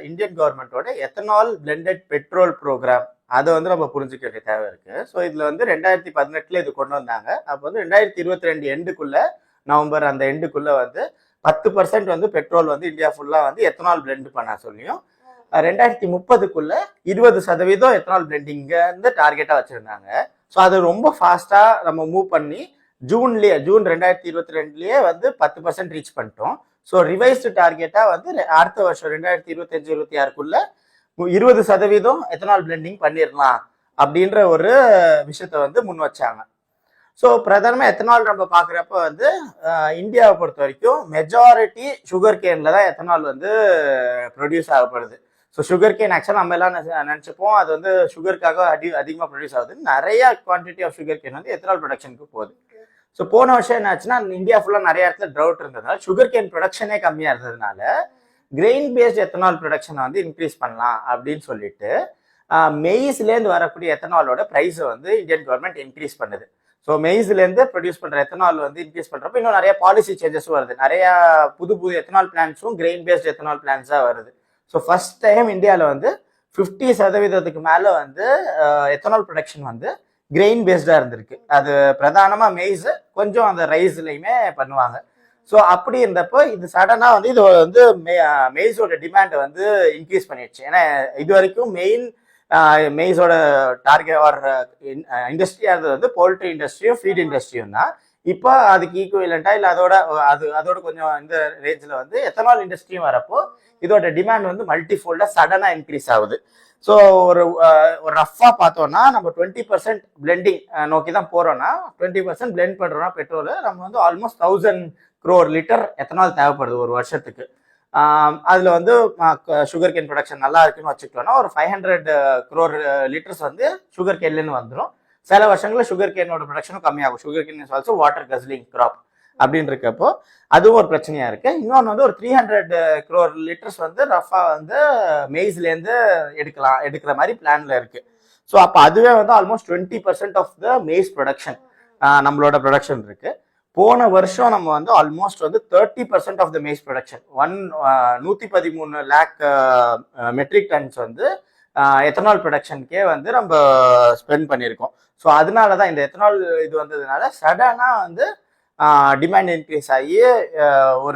Indian கவர்மெண்டோட ethanol blended petrol program அதை வந்து நம்ம புரிஞ்சுக்க வேண்டிய தேவை இருக்கு. ஸோ இதுல வந்து 2018 இது கொண்டு வந்தாங்க. அப்போ வந்து 2022 எண்டுக்குள்ள, நவம்பர் அந்த எண்டுக்குள்ள வந்து 10% வந்து பெட்ரோல் வந்து இந்தியா ஃபுல்லா வந்து எத்தனால் பிளெண்ட் பண்ண சொல்லியும் 2030க்குள்ள 20% எத்தனால் பிளெண்டிங்க வந்து டார்கெட்டா வச்சிருந்தாங்க. ஸோ அது ரொம்ப ஃபாஸ்டா நம்ம மூவ் பண்ணி ஜூன் 2022லயே வந்து 10% ரீச் பண்ணிட்டோம். ஸோ ரிவைஸ்டு டார்கெட்டா வந்து அடுத்த வருஷம் 2025-26க்குள்ள 20% எத்தனால் பிளெண்டிங் பண்ணிடலாம் அப்படின்ற ஒரு விஷயத்த வந்து முன் வச்சாங்க. ஸோ பிரதானமாக எத்தனால் நம்ம பார்க்குறப்ப வந்து இந்தியாவை பொறுத்த வரைக்கும் மெஜாரிட்டி சுகர் கேன்ல தான் எத்தனால் வந்து ப்ரொடியூஸ் ஆகப்படுது. ஸோ சுகர் கேன் ஆக்சுவலாக நம்ம எல்லாம் நினச்சிப்போம் அது வந்து சுகருக்காக அதிகமாக ப்ரொடியூஸ் ஆகுது. நிறைய குவான்டிட்டி ஆஃப் சுகர் கேன் வந்து எத்தனால் ப்ரொடக்ஷனுக்கு போகுது. ஸோ போன வருஷம் என்ன ஆச்சுன்னா இந்தியா ஃபுல்லாக நிறைய இடத்துல ட்ரவுட் இருந்ததுனால சுகர் கேன் ப்ரொடக்ஷனே கம்மியாக இருந்ததுனால கிரெயின் பேஸ்ட் எத்தனால் ப்ரொடக்ஷனை வந்து இன்க்ரீஸ் பண்ணலாம் அப்படின்னு சொல்லிட்டு மெய்ஸ்லேருந்து வரக்கூடிய எத்தனாலோட ப்ரைஸை வந்து இந்தியன் கவர்மெண்ட் இன்க்ரீஸ் பண்ணுது. ஸோ மெய்ஸ்லேருந்து ப்ரொடியூஸ் பண்ணுற எத்தனால் வந்து இன்க்ரீஸ் பண்ணுறப்ப இன்னும் நிறைய பாலிசி சேஞ்சஸும் வருது. நிறைய புது எத்தனால் பிளான்ஸும் கிரெயின் பேஸ்ட் எத்தனால் பிளான்ஸாக வருது. ஸோ ஃபர்ஸ்ட் டைம் இந்தியாவில் வந்து 50% மேலே வந்து எத்தனால் ப்ரொடக்ஷன் வந்து கிரெயின் பேஸ்டாக இருந்திருக்கு. அது பிரதானமாக மெய்ஸ், கொஞ்சம் அந்த ரைஸ்லையுமே பண்ணுவாங்க. ஸோ அப்படி இருந்தப்போ இது சடனாக வந்து இது வந்து மெய்ஸோட டிமாண்டை வந்து இன்க்ரீஸ் பண்ணிடுச்சு. ஏன்னா இது வரைக்கும் மெய்ஸோட டார்கெட் ஆர் இண்டஸ்ட்ரியா இருந்தது வந்து போல்ட்ரி இண்டஸ்ட்ரியும் ஃபீட் இண்டஸ்ட்ரியும் தான். இப்போ அதுக்கு ஈக்குவலண்டா இல்லை அதோட கொஞ்சம் இந்த ரேஞ்சில் வந்து எத்தனால் இண்டஸ்ட்ரியும் வரப்போ இதோட டிமாண்ட் வந்து மல்டிஃபோல்டா சடனா இன்க்ரீஸ் ஆகுது. ஸோ ஒரு ரஃபா பார்த்தோம்னா நம்ம 20% பிளெண்டிங் நோக்கி தான் போறோம்னா 20% பிளெண்ட் பண்றோம்னா பெட்ரோல் நம்ம வந்து ஆல்மோஸ்ட் 1000 crore லிட்டர் எத்தனால் தேவைப்படுது ஒரு வருஷத்துக்கு. அதுல வந்து சுகர் கேன் ப்ரொடக்ஷன் நல்லா இருக்குன்னு வச்சுக்கிட்டோம்னா ஒரு 500 crore லிட்டர்ஸ் வந்து சுகர் கேன்லேருந்து வந்துடும். சில வருஷங்களில் சுகர் கேனோட ப்ரொடக்ஷனும் கம்மியாகும். Sugar cane is also water guzzling crop அப்படின்னு இருக்கப்போ அதுவும் ஒரு பிரச்சனையா இருக்கு. இன்னொன்று வந்து ஒரு 300 crore லிட்டர்ஸ் வந்து ரஃபா வந்து மெய்ஸ்லேருந்து எடுக்கிற மாதிரி பிளான்ல இருக்கு. ஸோ அப்போ அதுவே வந்து almost 20% of the maize production நம்மளோட ப்ரொடக்ஷன் இருக்கு. போன வருஷம் நம்ம வந்து ஆல்மோஸ்ட் வந்து 30% of the maize production 113 lakh metric tons வந்து எத்தனால் ப்ரொடக்ஷனுக்கே வந்து நம்ம ஸ்பெண்ட் பண்ணியிருக்கோம். ஸோ அதனால தான் இந்த எத்தனால் இது வந்ததுனால சடனாக வந்து டிமாண்ட் இன்க்ரீஸ் ஆகி ஒரு